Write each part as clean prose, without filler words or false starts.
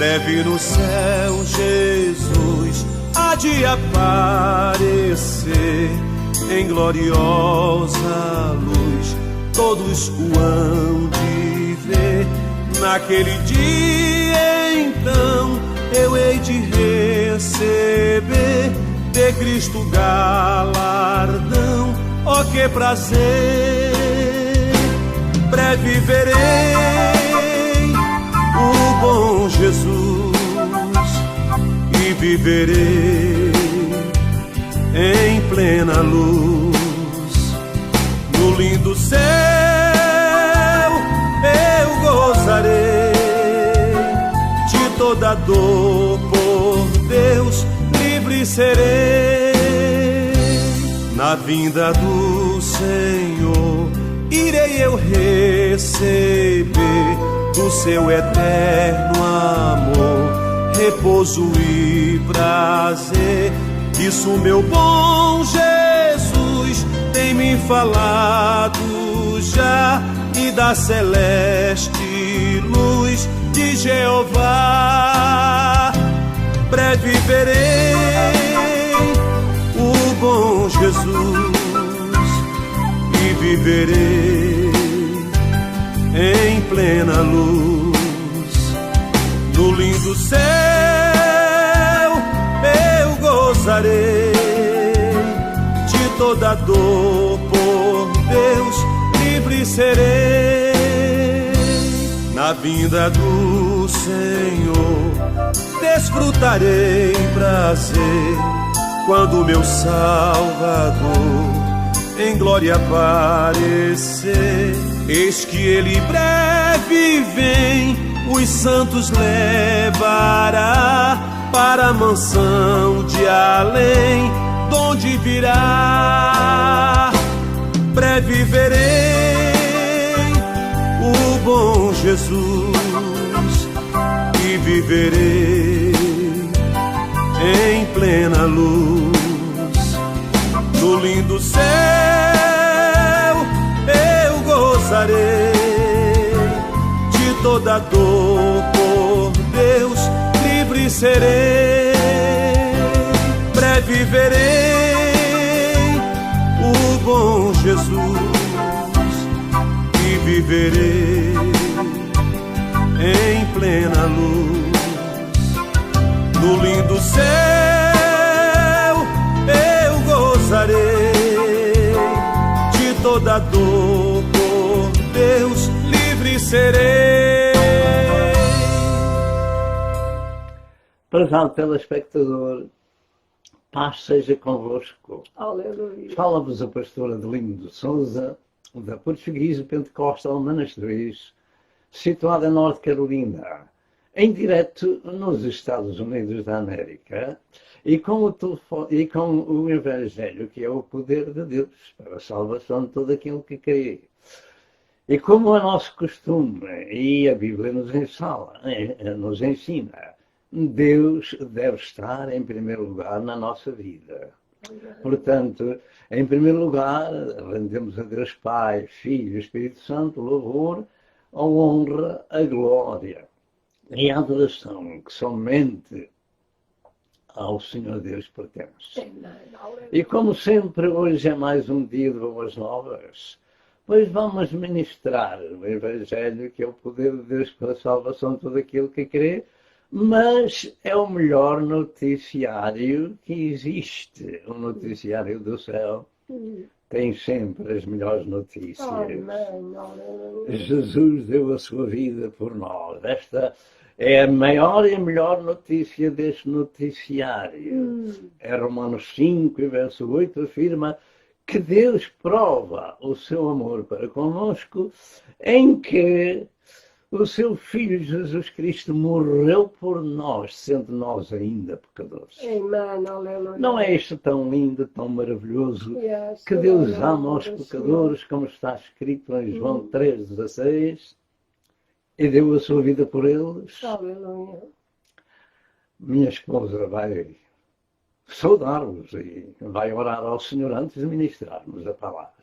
Breve no céu Jesus há de aparecer, em gloriosa luz todos o hão de ver. Naquele dia então eu hei de receber de Cristo galardão. Oh, que prazer! Breve verei o bom Jesus e viverei em plena luz. No lindo céu eu gozarei de toda dor, por Deus livre serei. Na vinda do Senhor irei eu receber do seu eterno amor repouso e prazer. Isso meu bom Jesus tem me falado já, e da celeste luz de Jeová. Breve verei o bom Jesus e viverei em plena luz. No lindo céu eu gozarei de toda dor, por Deus livre serei. Na vinda do Senhor desfrutarei prazer, quando meu Salvador em glória aparecer. Eis que ele breve vem, os santos levará para a mansão de além, donde virá. Breve verei o bom Jesus e viverei em plena luz. No lindo céu eu gozarei de toda dor, por Deus livre serei. Breve verei o bom Jesus e viverei em plena luz. No lindo céu eu gozarei de toda dor, por Deus livre serei. Prezado telespectador, paz seja convosco. Aleluia. Fala-vos a pastora Adelino de Souza, da Portuguese Pentecostal Ministries, situada em North Carolina, em direto nos Estados Unidos da América, e com o Evangelho, que é o poder de Deus para a salvação de todo aquele que crê. E como é nosso costume, e a Bíblia nos ensina, Deus deve estar em primeiro lugar na nossa vida. Portanto, em primeiro lugar, rendemos a Deus Pai, Filho e Espírito Santo louvor, a honra, a glória e a adoração que somente ao Senhor Deus pertence. E como sempre, hoje é mais um dia de boas novas, pois vamos ministrar o Evangelho, que é o poder de Deus para a salvação de todo aquele que crê, mas é o melhor noticiário que existe, o noticiário do céu. Tem sempre as melhores notícias. Jesus deu a sua vida por nós. Esta é a maior e a melhor notícia deste noticiário. É Romanos 5, verso 8, afirma que Deus prova o seu amor para conosco em que o seu Filho Jesus Cristo morreu por nós, sendo nós ainda pecadores. Amém, aleluia. Não é isto tão lindo, tão maravilhoso, que Deus ama os pecadores, como está escrito em João 3,16, e deu a sua vida por eles? Aleluia. Minha esposa vai saudar-vos e vai orar ao Senhor antes de ministrarmos a palavra.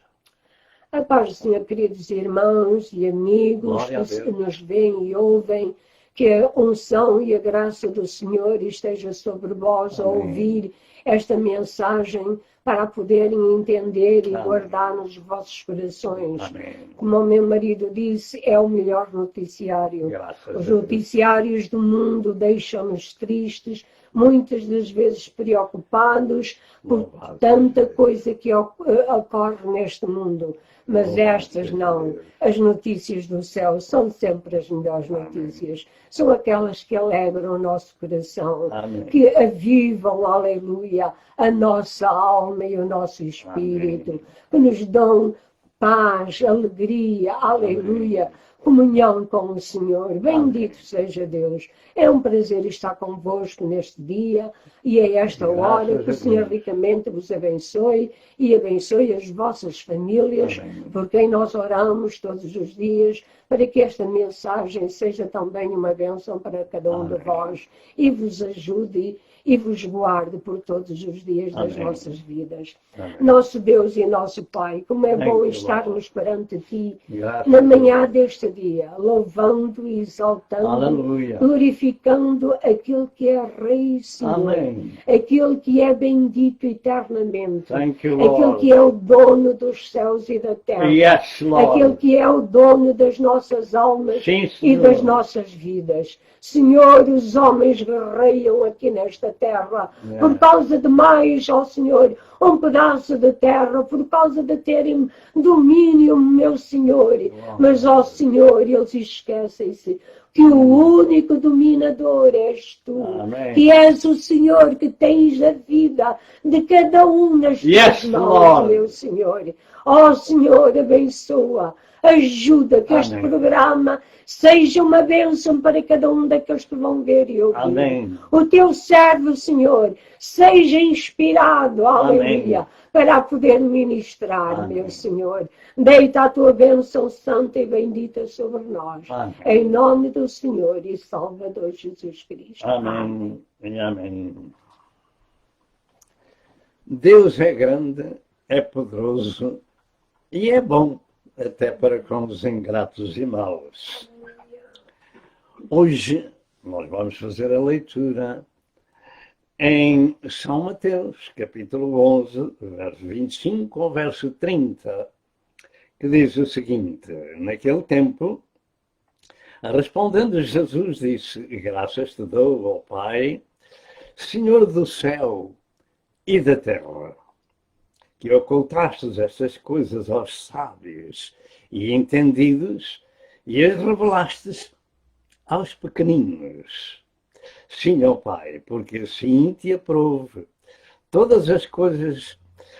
A paz do Senhor, queridos irmãos e amigos que nos veem e ouvem que a unção e a graça do Senhor esteja sobre vós a ouvir esta mensagem para poderem entender e guardar nos vossos corações. Amém. Como o meu marido disse, é o melhor noticiário. Graças a Os Deus. noticiários do mundo deixam-nos tristes, muitas das vezes preocupados por Louvado tanta seja coisa que ocorre neste mundo. Mas Louvado estas seja não. Deus. As notícias do céu são sempre as melhores notícias. São aquelas que alegram o nosso coração, Amém. que avivam, aleluia, a nossa alma e o nosso espírito, Amém. que nos dão paz, alegria, aleluia, comunhão com o Senhor. Bendito seja Deus. É um prazer estar convosco neste dia e é esta Graças hora que a o Senhor Deus. ricamente vos abençoe e abençoe as vossas famílias, Amém. por quem nós oramos todos os dias, para que esta mensagem seja também uma bênção para cada um de Amém. vós e vos ajude e vos guarde por todos os dias das Amém. vossas vidas. Amém. Nosso Deus e nosso Pai, como é Thank bom you, estarmos perante Ti Graças na a manhã Deus. deste dia, louvando e exaltando, Aleluia. glorificando aquele que é Rei e Senhor, Amém. aquele que é bendito eternamente, Thank you, aquele Lord. que é o dono dos céus e da terra, Yes, aquele Lord. que é o dono das nossas almas Sim, e Senhor. das nossas vidas. Senhor, os homens guerreiam aqui nesta terra por causa de mais, ó Senhor, um pedaço de terra, por causa de terem domínio, meu Senhor. Mas, ó Senhor, eles esquecem-se que o único dominador és tu, Amém. que és o Senhor que tens a vida de cada um nas Yes, tuas mãos, Lord. meu Senhor. Ó Senhor, abençoa, ajuda que este Amém. programa seja uma bênção para cada um daqueles que vão ver e ouvir. Amém. O teu servo, Senhor, seja inspirado, aleluia, para poder ministrar, Amém. meu Senhor. Deita a tua bênção santa e bendita sobre nós. Amém. Em nome do Senhor e Salvador Jesus Cristo. Amém. E amém. Deus é grande, é poderoso e é bom até para com os ingratos e maus. Hoje nós vamos fazer a leitura em São Mateus, capítulo 11, verso 25 ao verso 30, que diz o seguinte: naquele tempo, respondendo Jesus, disse: graças te dou, ó Pai, Senhor do céu e da terra, que ocultastes estas coisas aos sábios e entendidos e as revelastes aos pequeninos. Sim, ó Pai, porque assim te aprouve. Todas as coisas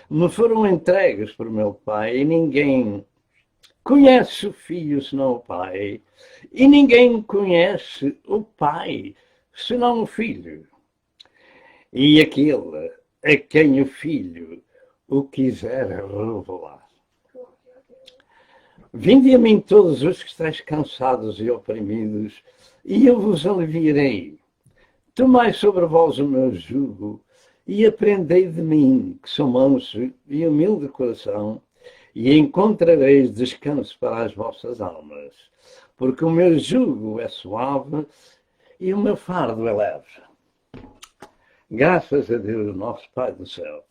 me foram entregues por meu Pai, e ninguém conhece o Filho senão o Pai, e ninguém conhece o Pai senão o Filho, e aquele a quem o Filho o quiser revelar. Vinde a mim todos os que estáis cansados e oprimidos, e eu vos aliviarei. Tomai sobre vós o meu jugo, e aprendei de mim, que sou manso e humilde de coração, e encontrareis descanso para as vossas almas, porque o meu jugo é suave e o meu fardo é leve. Graças a Deus, nosso Pai do céu.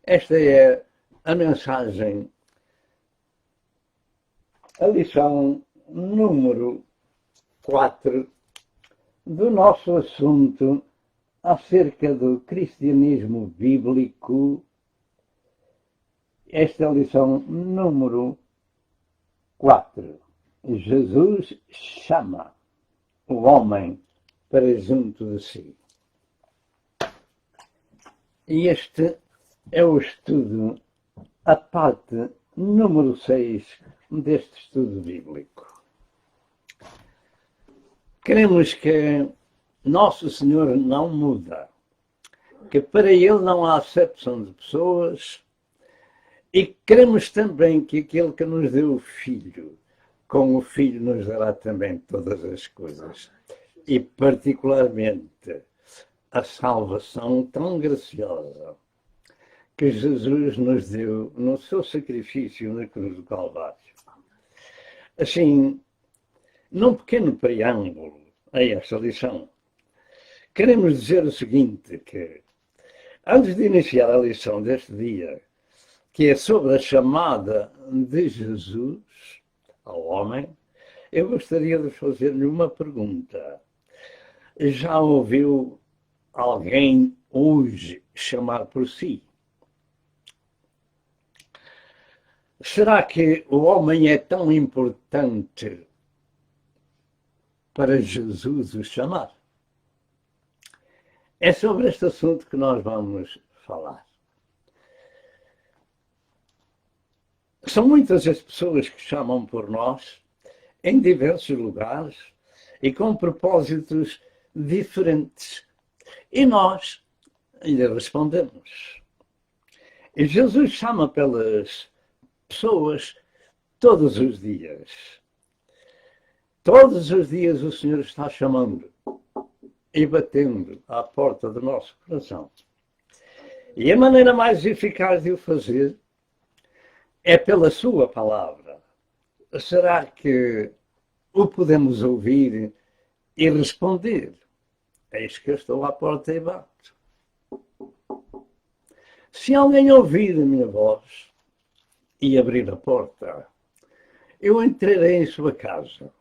Esta é a mensagem, a lição número 4 do nosso assunto acerca do cristianismo bíblico. Esta é a lição número 4. Jesus chama o homem para junto de si. E este é o estudo, a parte número 6 deste estudo bíblico. Queremos que Nosso Senhor não muda, que para Ele não há acepção de pessoas, e queremos também que aquele que nos deu o Filho, com o Filho nos dará também todas as coisas, e particularmente a salvação tão graciosa que Jesus nos deu no seu sacrifício na cruz do Calvário. Assim, num pequeno preâmbulo a esta lição. Queremos dizer o seguinte, que antes de iniciar a lição deste dia, que é sobre a chamada de Jesus ao homem, eu gostaria de fazer-lhe uma pergunta. Já ouviu alguém hoje chamar por si? Será que o homem é tão importante para Jesus o chamar? É sobre este assunto que nós vamos falar. São muitas as pessoas que chamam por nós em diversos lugares e com propósitos diferentes. E nós lhe respondemos. E Jesus chama pelas pessoas todos os dias. Todos os dias o Senhor está chamando e batendo à porta do nosso coração. E a maneira mais eficaz de o fazer é pela sua palavra. Será que o podemos ouvir e responder? Eis que eu estou à porta e bato. Se alguém ouvir a minha voz e abrir a porta, eu entrarei em sua casa,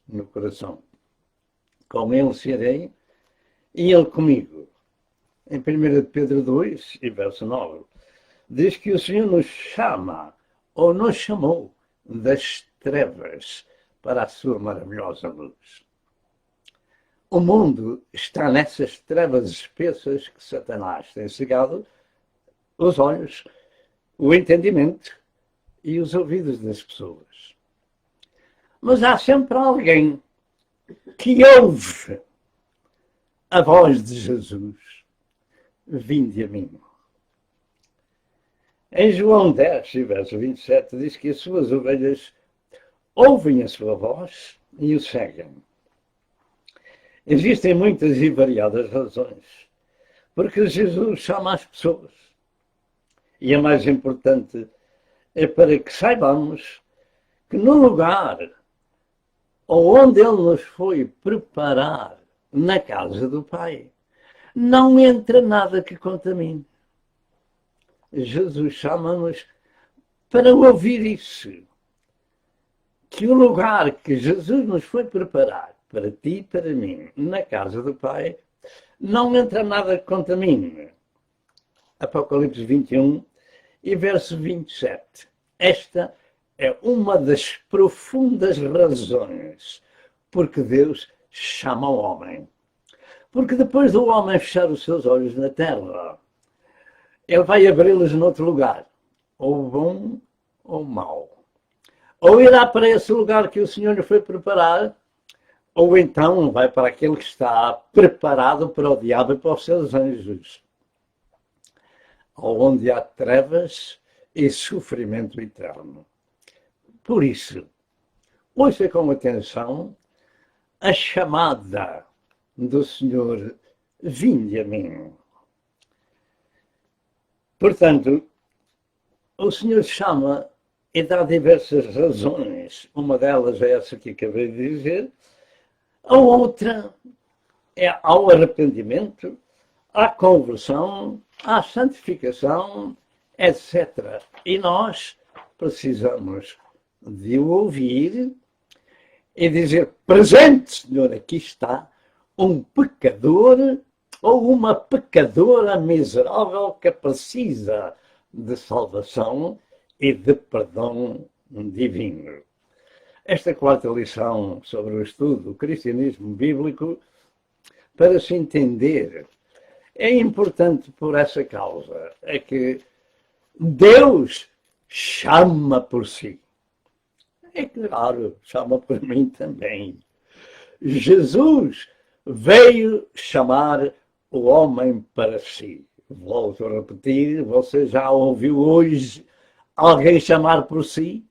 no coração. Com ele serei e ele comigo. Em 1 Pedro 2, e verso 9, diz que o Senhor nos chama, ou nos chamou, das trevas para a sua maravilhosa luz. O mundo está nessas trevas espessas que Satanás tem cegado os olhos, o entendimento e os ouvidos das pessoas. Mas há sempre alguém que ouve a voz de Jesus: vinde a mim. Em João 10, verso 27, diz que as suas ovelhas ouvem a sua voz e o seguem. Existem muitas e variadas razões porque Jesus chama as pessoas. E a mais importante é para que saibamos que no lugar onde Ele nos foi preparar, na casa do Pai, não entra nada que contamine. Jesus chama-nos para ouvir isso. Que o lugar que Jesus nos foi preparar, para ti e para mim, na casa do Pai, não entra nada que contamine. Apocalipse 21 e verso 27. Esta é uma das profundas razões porque Deus chama o homem. Porque depois do homem fechar os seus olhos na terra, Ele vai abri-los noutro lugar, ou bom ou mau. Ou irá para esse lugar que o Senhor lhe foi preparar, ou então vai para aquele que está preparado para o diabo e para os seus anjos, onde há trevas e sofrimento eterno. Por isso, ouça com atenção a chamada do Senhor: vinde a mim. Portanto, o Senhor chama e dá diversas razões. Uma delas é essa que acabei de dizer. A outra é ao arrependimento, à conversão, à santificação, etc. E nós precisamos de o ouvir e dizer: presente, Senhor, aqui está um pecador ou uma pecadora miserável que precisa de salvação e de perdão divino. Esta quarta lição sobre o estudo do cristianismo bíblico, para se entender, é importante por essa causa. É que Deus chama por si. É claro, chama por mim também. Jesus veio chamar o homem para si. Volto a repetir, você já ouviu hoje alguém chamar por si?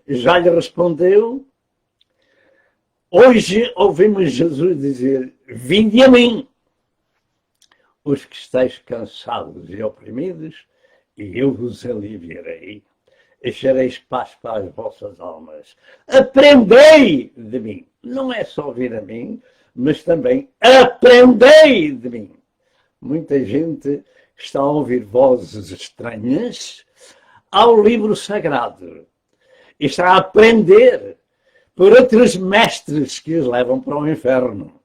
Já lhe respondeu? Hoje ouvimos Jesus dizer: vinde a mim, os que estáis cansados e oprimidos, e eu vos aliviarei. Achareis paz para as vossas almas. Aprendei de mim. não é só vir a mim, mas também aprendei de mim. Muita gente está a ouvir vozes estranhas ao livro sagrado. E está a aprender por outros mestres que os levam para o inferno.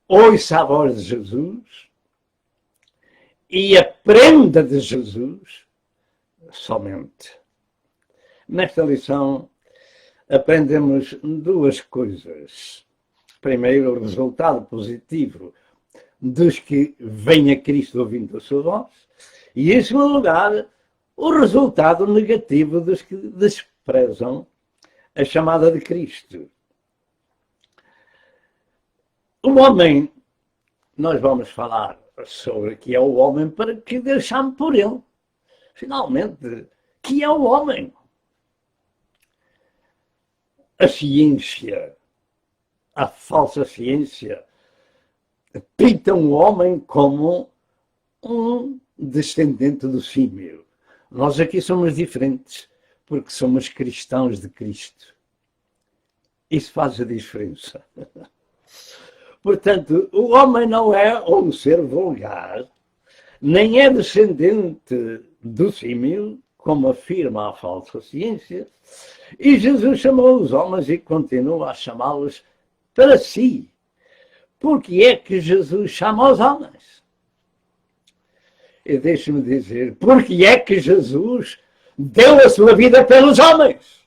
Ouça a voz de Jesus e aprenda de Jesus somente. Nesta lição aprendemos duas coisas. Primeiro, o resultado positivo dos que vêm a Cristo ouvindo a sua voz. E, em segundo lugar, o resultado negativo dos que desprezam a chamada de Cristo. O homem, nós vamos falar sobre que é o homem para que Deus chame por ele. Finalmente, que é o homem? A ciência, a falsa ciência, pintam o homem como um descendente do símio. Nós aqui somos diferentes, porque somos cristãos de Cristo. Isso faz a diferença. Portanto, o homem não é um ser vulgar, nem é descendente do símio, como afirma a falsa ciência, e Jesus chamou os homens e continua a chamá-los para si. Porque é que Jesus chama os homens? E deixe-me dizer, porque é que Jesus deu a sua vida pelos homens?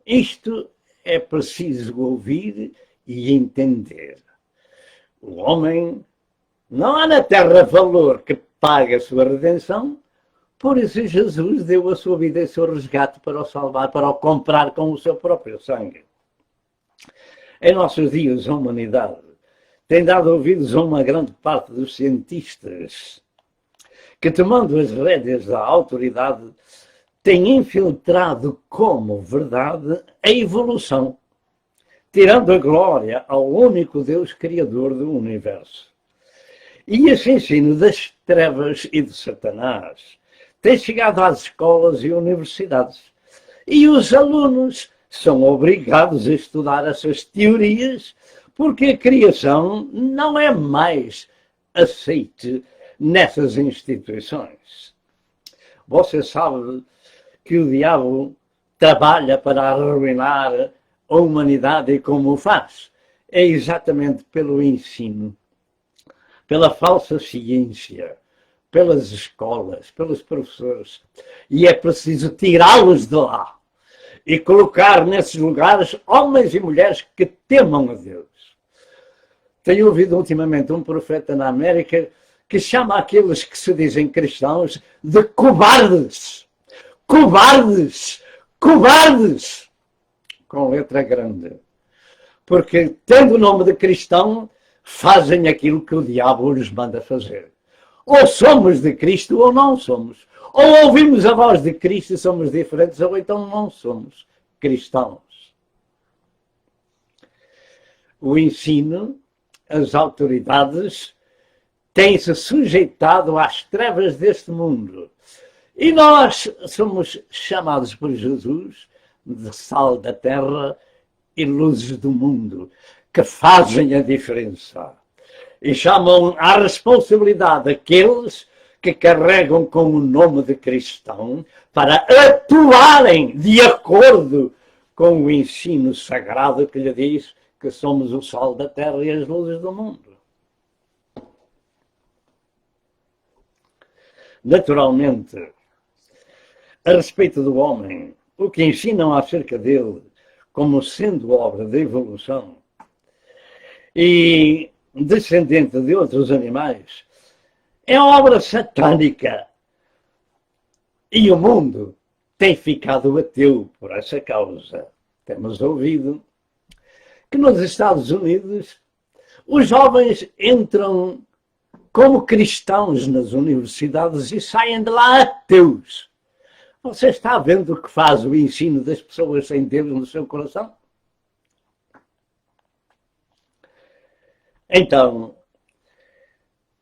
Isto é preciso ouvir e entender. O homem, não há na terra valor que pague a sua redenção, por isso Jesus deu a sua vida e o seu resgate para o salvar, para o comprar com o seu próprio sangue. Em nossos dias, a humanidade tem dado ouvidos a uma grande parte dos cientistas que, tomando as rédeas da autoridade, têm infiltrado como verdade a evolução, tirando a glória ao único Deus Criador do universo. E esse ensino das trevas e de Satanás tem chegado às escolas e universidades. E os alunos são obrigados a estudar essas teorias porque a criação não é mais aceite nessas instituições. Você sabe que o diabo trabalha para arruinar a humanidade e como o faz? É exatamente pelo ensino, pela falsa ciência, pelas escolas, pelos professores. E é preciso tirá-los de lá e colocar nesses lugares homens e mulheres que temam a Deus. Tenho ouvido ultimamente um profeta na América que chama aqueles que se dizem cristãos de cobardes. Cobardes! Cobardes! Com letra grande. Porque, tendo o nome de cristão, fazem aquilo que o diabo lhes manda fazer. Ou somos de Cristo ou não somos. Ou ouvimos a voz de Cristo e somos diferentes, ou então não somos cristãos. O ensino, as autoridades, têm-se sujeitado às trevas deste mundo. E nós somos chamados por Jesus de sal da terra e luzes do mundo, que fazem a diferença. E chamam à responsabilidade aqueles que carregam com o nome de cristão para atuarem de acordo com o ensino sagrado que lhe diz que somos o sal da terra e as luzes do mundo. Naturalmente, a respeito do homem, o que ensinam acerca dele como sendo obra de evolução e descendente de outros animais, é obra satânica. E o mundo tem ficado ateu por essa causa. Temos ouvido que nos Estados Unidos os jovens entram como cristãos nas universidades e saem de lá ateus. Você está vendo o que faz o ensino das pessoas sem Deus no seu coração? Então,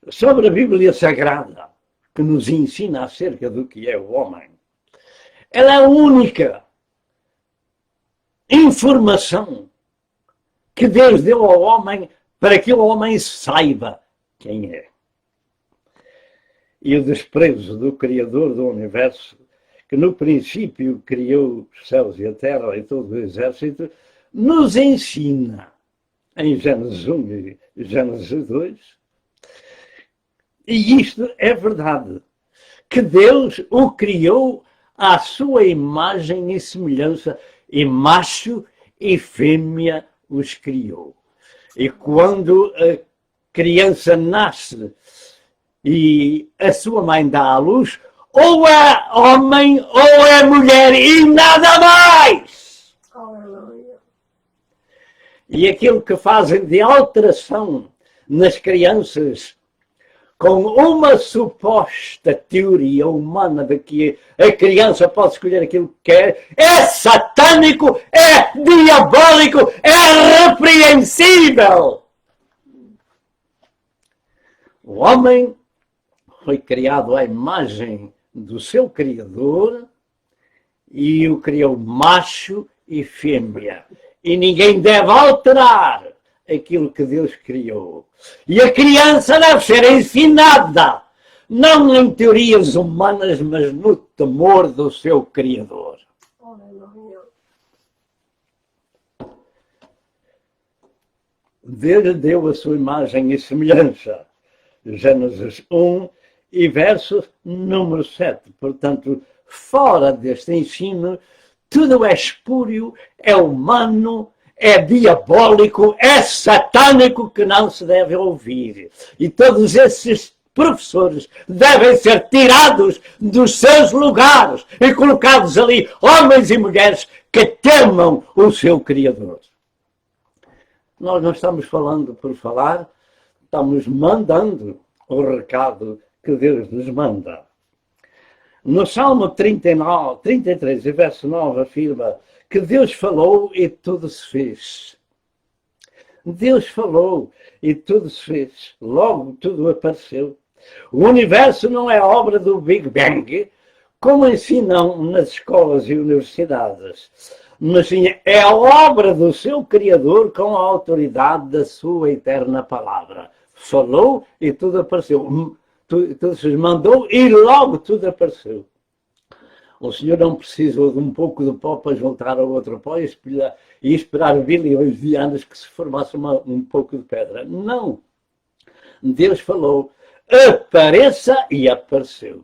sobre a Bíblia Sagrada, que nos ensina acerca do que é o homem, ela é única informação que Deus deu ao homem para que o homem saiba quem é. E o desprezo do Criador do Universo, que no princípio criou os céus e a terra e todo o exército, nos ensina, em Gênesis 1 e Gênesis 2, e isto é verdade, que Deus o criou à sua imagem e semelhança, e macho e fêmea os criou. E quando a criança nasce e a sua mãe dá à luz, ou é homem ou é mulher e nada mais. Aleluia. E aquilo que fazem de alteração nas crianças com uma suposta teoria humana de que a criança pode escolher aquilo que quer, é satânico, é diabólico, é repreensível. O homem foi criado à imagem do seu Criador e o criou macho e fêmea. E ninguém deve alterar aquilo que Deus criou. E a criança deve ser ensinada, não em teorias humanas, mas no temor do seu Criador. Aleluia. Deus lhe deu a sua imagem e semelhança. Gênesis 1 e verso número 7. Portanto, fora deste ensino, tudo é espúrio, é humano, é diabólico, é satânico, que não se deve ouvir. E todos esses professores devem ser tirados dos seus lugares e colocados ali homens e mulheres que temam o seu Criador. Nós não estamos falando por falar, estamos mandando o recado que Deus nos manda. No Salmo 33, verso 9, afirma que Deus falou e tudo se fez. Deus falou e tudo se fez. Logo tudo apareceu. O universo não é obra do Big Bang, como ensinam nas escolas e universidades, mas sim é a obra do seu Criador com a autoridade da sua eterna palavra. Falou e tudo apareceu. Tudo se mandou e logo tudo apareceu. O Senhor não precisou de um pouco de pó para juntar ao outro pó e esperar bilhões de anos que se formasse um pouco de pedra. Não. Deus falou, apareça, e apareceu.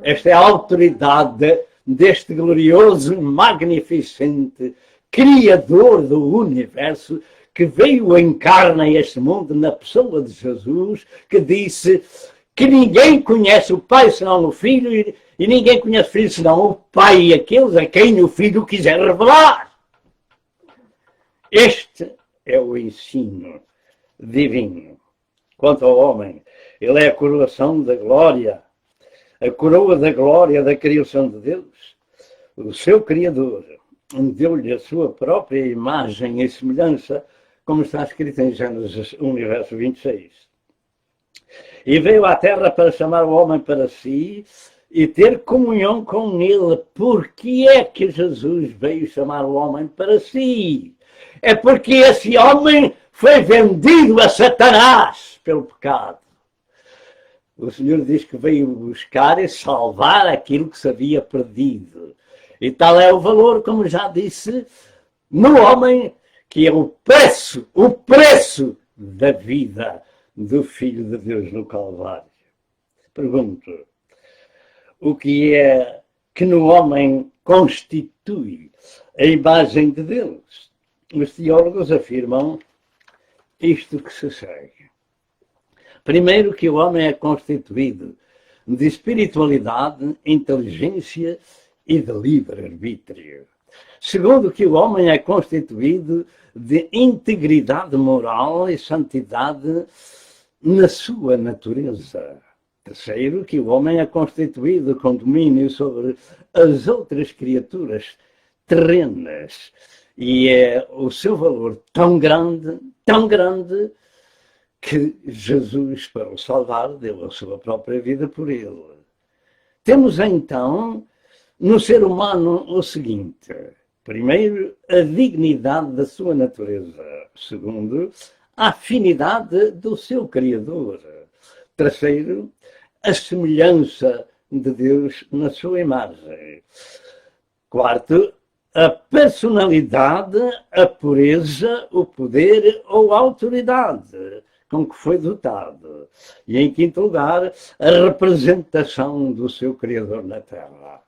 Esta é a autoridade deste glorioso, magnificente Criador do universo, que veio encarnar este mundo na pessoa de Jesus, que disse que ninguém conhece o Pai senão o Filho, e ninguém conhece o Filho senão o Pai e aqueles a quem o Filho quiser revelar. Este é o ensino divino. Quanto ao homem, ele é a coroação da glória, a coroa da glória da criação de Deus. O seu Criador deu-lhe a sua própria imagem e semelhança, como está escrito em Gênesis 1, verso 26. E veio à terra para chamar o homem para si e ter comunhão com ele. Por que é que Jesus veio chamar o homem para si? É porque esse homem foi vendido a Satanás pelo pecado. O Senhor diz que veio buscar e salvar aquilo que se havia perdido. E tal é o valor, como já disse, no homem, que é o preço da vida do Filho de Deus no Calvário. Pergunto, o que é que no homem constitui a imagem de Deus? Os teólogos afirmam isto que se segue. Primeiro, que o homem é constituído de espiritualidade, inteligência e de livre-arbítrio. Segundo, que o homem é constituído de integridade moral e santidade na sua natureza. Terceiro, que o homem é constituído com domínio sobre as outras criaturas terrenas. E é o seu valor tão grande, que Jesus, para o salvar, deu a sua própria vida por ele. Temos então no ser humano o seguinte, Primeiro, a dignidade da sua natureza. Segundo, a afinidade do seu Criador. Terceiro, a semelhança de Deus na sua imagem. Quarto, a personalidade, a pureza, o poder ou a autoridade com que foi dotado. E, em quinto lugar, a representação do seu Criador na Terra.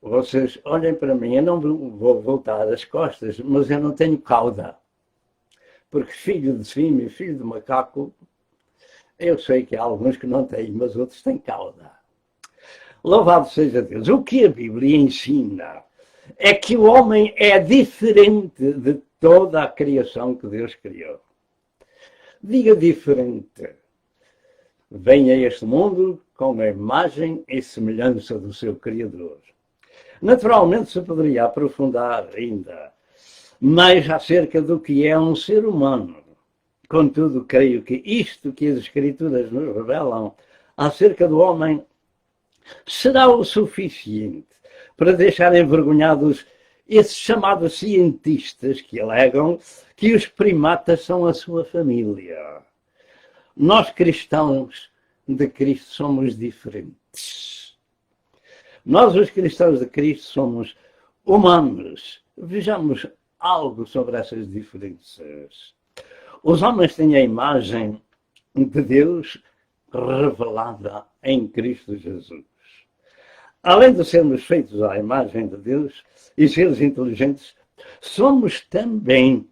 Vocês olhem para mim, eu não vou voltar as costas, mas eu não tenho cauda. Porque filho de cima e filho de macaco, eu sei que há alguns que não têm, mas outros têm cauda. Louvado seja Deus. O que a Bíblia ensina é que o homem é diferente de toda a criação que Deus criou. Diga diferente. Vem a este mundo com a imagem e semelhança do seu Criador. Naturalmente se poderia aprofundar ainda mais acerca do que é um ser humano. Contudo, creio que isto que as Escrituras nos revelam acerca do homem será o suficiente para deixar envergonhados esses chamados cientistas que alegam que os primatas são a sua família. Nós cristãos de Cristo somos diferentes. Nós, os cristãos de Cristo, somos humanos. Vejamos algo sobre essas diferenças. Os homens têm a imagem de Deus revelada em Cristo Jesus. Além de sermos feitos à imagem de Deus e seres inteligentes, somos também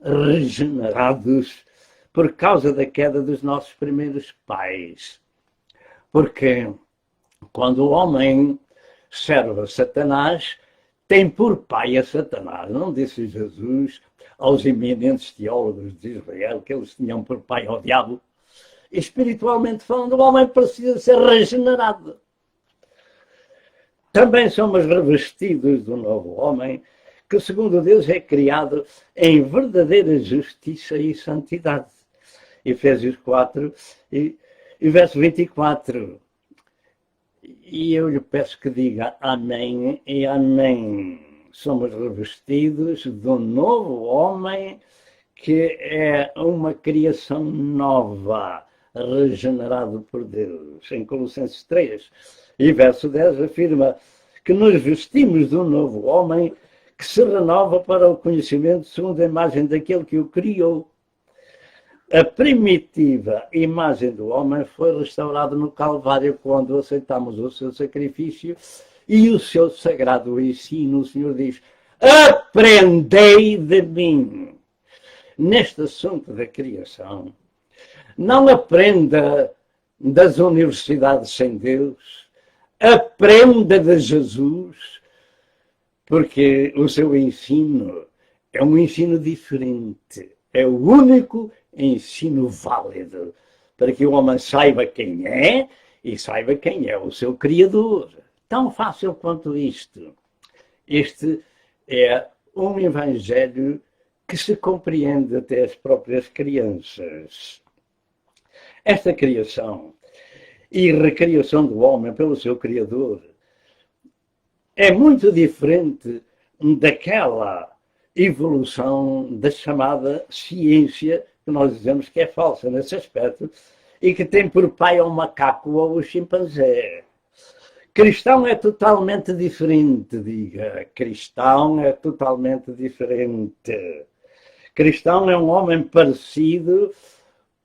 regenerados por causa da queda dos nossos primeiros pais. Porque quando o homem serve a Satanás, tem por pai a Satanás. Não disse Jesus aos eminentes teólogos de Israel que eles tinham por pai ao diabo? Espiritualmente falando, o homem precisa ser regenerado. Também somos revestidos do novo homem, que segundo Deus é criado em verdadeira justiça e santidade. Efésios 4 e verso 24. E eu lhe peço que diga amém e amém. Somos revestidos do novo homem, que é uma criação nova, regenerado por Deus. Em Colossenses 3 e verso 10 afirma que nos vestimos do novo homem, que se renova para o conhecimento segundo a imagem daquele que o criou. A primitiva imagem do homem foi restaurada no Calvário quando aceitamos o seu sacrifício e o seu sagrado ensino. O Senhor diz: aprendei de mim. Neste assunto da criação, não aprenda das universidades sem Deus, aprenda de Jesus, porque o seu ensino é um ensino diferente, é o único ensino válido, para que o homem saiba quem é e saiba quem é o seu Criador. Tão fácil quanto isto. Este é um evangelho que se compreende até as próprias crianças. Esta criação e recriação do homem pelo seu Criador é muito diferente daquela evolução da chamada ciência, que nós dizemos que é falsa nesse aspecto, e que tem por pai ao macaco ou ao chimpanzé. Cristão é totalmente diferente, diga. Cristão é totalmente diferente. Cristão é um homem parecido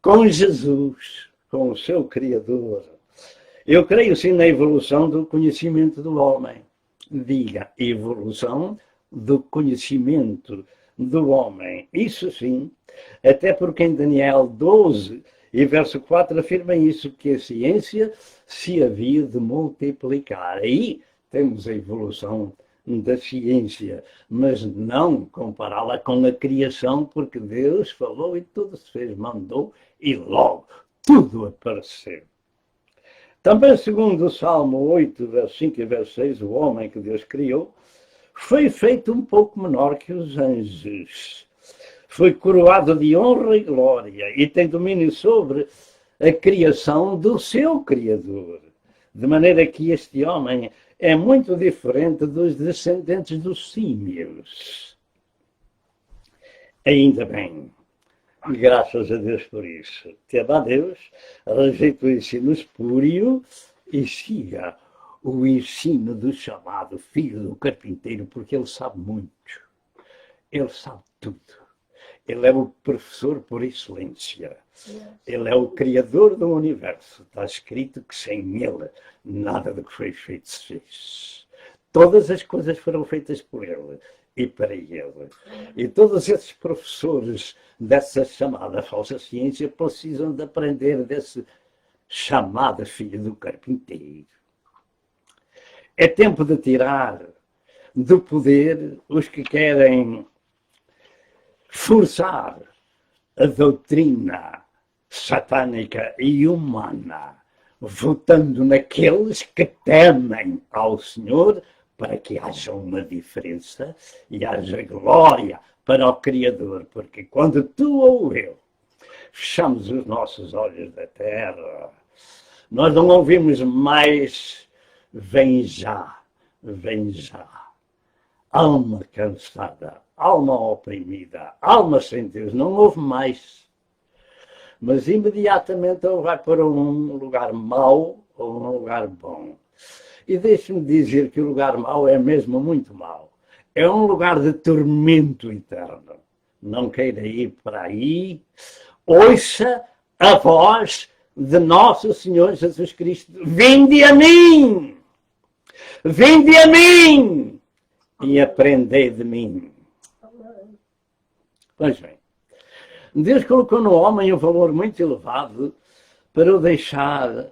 com Jesus, com o seu Criador. Eu creio sim na evolução do conhecimento do homem. Diga, evolução do conhecimento do homem. Isso sim, até porque em Daniel 12 e verso 4 afirma isso, que a ciência se havia de multiplicar. Aí temos a evolução da ciência, mas não compará-la com a criação, porque Deus falou e tudo se fez, mandou e logo tudo apareceu. Também, segundo o Salmo 8, verso 5 e verso 6, o homem que Deus criou foi feito um pouco menor que os anjos. Foi coroado de honra e glória e tem domínio sobre a criação do seu Criador. De maneira que este homem é muito diferente dos descendentes dos símios. Ainda bem. Graças a Deus por isso. Teme a Deus, rejeite o ensino espúrio e siga o ensino do chamado filho do carpinteiro, porque ele sabe muito. Ele sabe tudo. Ele é o professor por excelência. Ele é o criador do universo. Está escrito que sem ele nada do que foi feito se fez. Todas as coisas foram feitas por ele e para ele. E todos esses professores dessa chamada falsa ciência precisam de aprender desse chamado filho do carpinteiro. É tempo de tirar do poder os que querem forçar a doutrina satânica e humana, votando naqueles que temem ao Senhor, para que haja uma diferença e haja glória para o Criador, porque quando tu ou eu fechamos os nossos olhos da terra, nós não ouvimos mais vem já, vem já. Alma cansada, alma oprimida, alma sem Deus, não houve mais. Mas imediatamente ou vai para um lugar mau ou um lugar bom. E deixe-me dizer que o lugar mau é mesmo muito mau. É um lugar de tormento eterno. Não queira ir para aí. Ouça a voz de nosso Senhor Jesus Cristo. Vinde a mim! Vinde a mim! E aprendei de mim. Pois bem, Deus colocou no homem um valor muito elevado para o deixar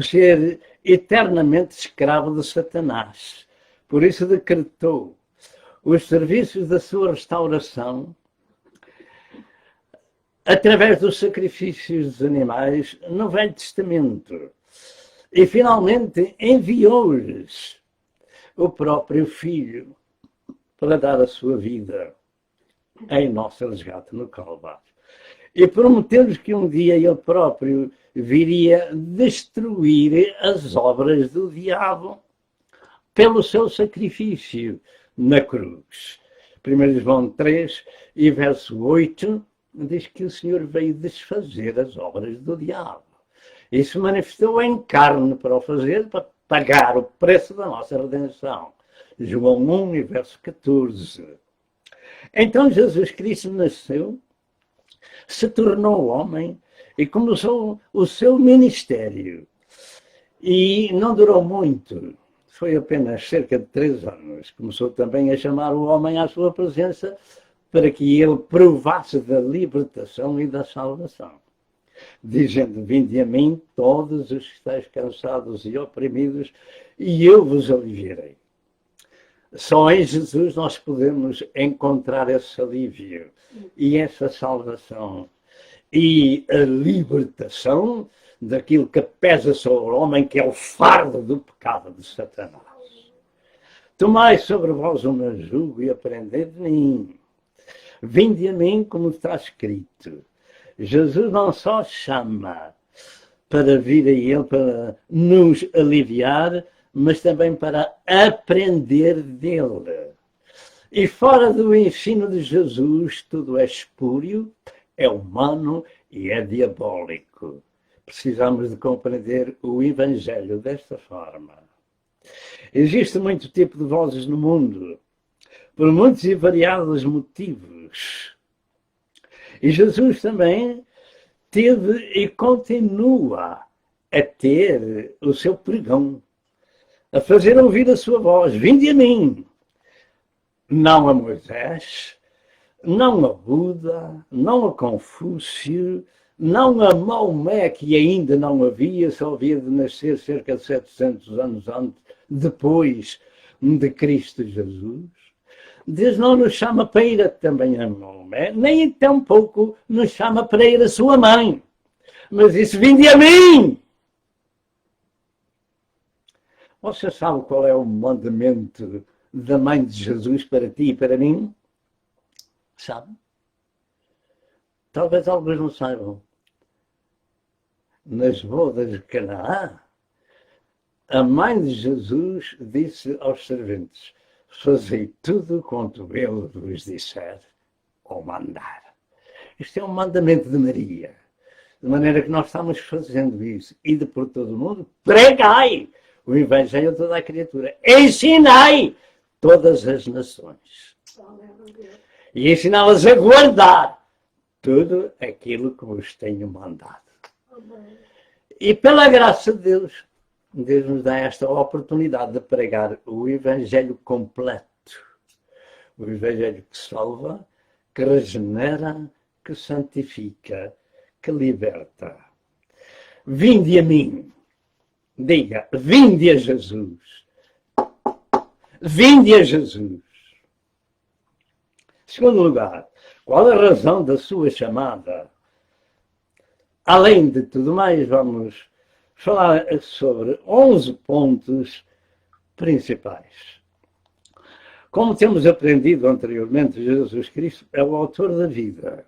ser eternamente escravo de Satanás. Por isso decretou os serviços da sua restauração através dos sacrifícios dos animais no Velho Testamento. E finalmente enviou-lhes o próprio Filho para dar a sua vida em nosso resgate no Calvário. E prometeu-lhes que um dia ele próprio viria destruir as obras do diabo pelo seu sacrifício na cruz. 1 João 3 e verso 8 diz que o Senhor veio desfazer as obras do diabo. E se manifestou em carne para o fazer, para pagar o preço da nossa redenção. João 1 e verso 14. Então Jesus Cristo nasceu, se tornou homem e começou o seu ministério. E não durou muito, foi apenas cerca de 3 anos. Começou também a chamar o homem à sua presença para que ele provasse da libertação e da salvação. Dizendo, vinde a mim todos os que estáis cansados e oprimidos, e eu vos aliviarei. Só em Jesus nós podemos encontrar esse alívio e essa salvação e a libertação daquilo que pesa sobre o homem, que é o fardo do pecado de Satanás. Tomai sobre vós o meu jugo e aprendei de mim. Vinde a mim, como está escrito. Jesus não só chama para vir a Ele, para nos aliviar, mas também para aprender dele. E fora do ensino de Jesus, tudo é espúrio, é humano e é diabólico. Precisamos de compreender o Evangelho desta forma. Existe muito tipo de vozes no mundo, por muitos e variados motivos. E Jesus também teve e continua a ter o seu pregão, a fazer ouvir a sua voz. Vinde a mim. Não a Moisés, não a Buda, não a Confúcio, não a Maomé, que ainda não havia, só havia de nascer cerca de 700 anos antes, depois de Cristo Jesus. Deus não nos chama para ir também a Maomé, nem tampouco nos chama para ir a sua mãe. Mas isso, vinde a mim! Você sabe qual é o mandamento da mãe de Jesus para ti e para mim? Sabe? Talvez alguns não saibam. Nas bodas de Canaã, a mãe de Jesus disse aos serventes: fazei tudo quanto ele vos disser ou mandar. Isto é um mandamento de Maria. De maneira que nós estamos fazendo isso. Ide por todo o mundo, pregai o Evangelho a toda a criatura. Ensinai todas as nações. E ensiná-las a guardar tudo aquilo que vos tenho mandado. E pela graça de Deus, Deus nos dá esta oportunidade de pregar o Evangelho completo. O Evangelho que salva, que regenera, que santifica, que liberta. Vinde a mim. Diga, vinde a Jesus. Vinde a Jesus. Segundo lugar, qual a razão da sua chamada? Além de tudo mais, vamos falar sobre 11 pontos principais. Como temos aprendido anteriormente, Jesus Cristo é o autor da vida.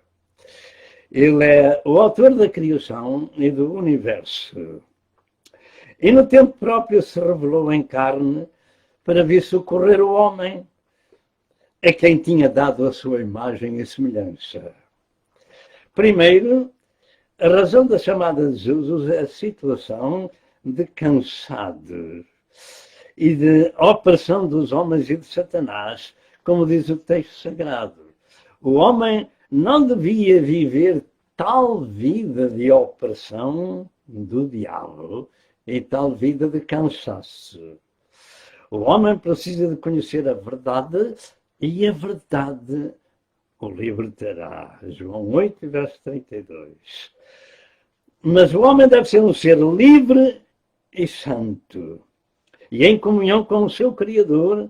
Ele é o autor da criação e do universo. E no tempo próprio se revelou em carne para vir socorrer o homem, a quem tinha dado a sua imagem e semelhança. Primeiro, a razão da chamada de Jesus é a situação de cansado e de opressão dos homens e de Satanás, como diz o texto sagrado. O homem não devia viver tal vida de opressão do diabo e tal vida de cansaço. O homem precisa de conhecer a verdade e a verdade o libertará. João 8, verso 32. Mas o homem deve ser um ser livre e santo, e em comunhão com o seu Criador,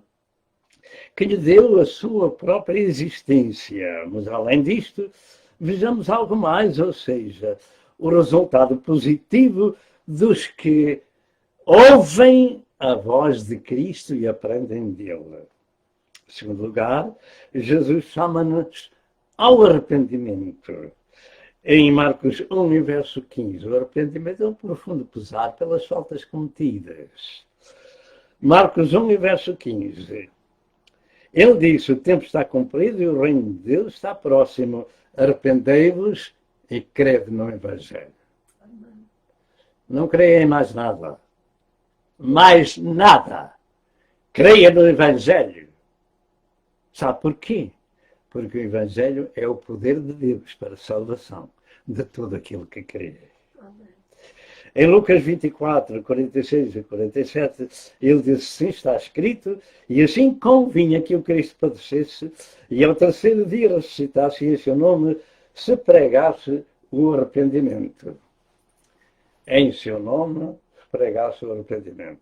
que lhe deu a sua própria existência. Mas, além disto, vejamos algo mais, ou seja, o resultado positivo dos que ouvem a voz de Cristo e aprendem dele. Em segundo lugar, Jesus chama-nos ao arrependimento. Em Marcos 1, verso 15, o arrependimento é um profundo pesar pelas faltas cometidas. Marcos 1, verso 15. Ele disse: o tempo está cumprido e o reino de Deus está próximo. Arrependei-vos e crede no Evangelho. Não creia em mais nada. Mais nada. Creia no Evangelho. Sabe porquê? Porque o Evangelho é o poder de Deus para a salvação de todo aquele que crê. Em Lucas 24, 46 e 47, ele disse: sim, está escrito, e assim convinha que o Cristo padecesse, e ao terceiro dia ressuscitasse, e em seu nome se pregasse o arrependimento. Em seu nome se pregasse o arrependimento.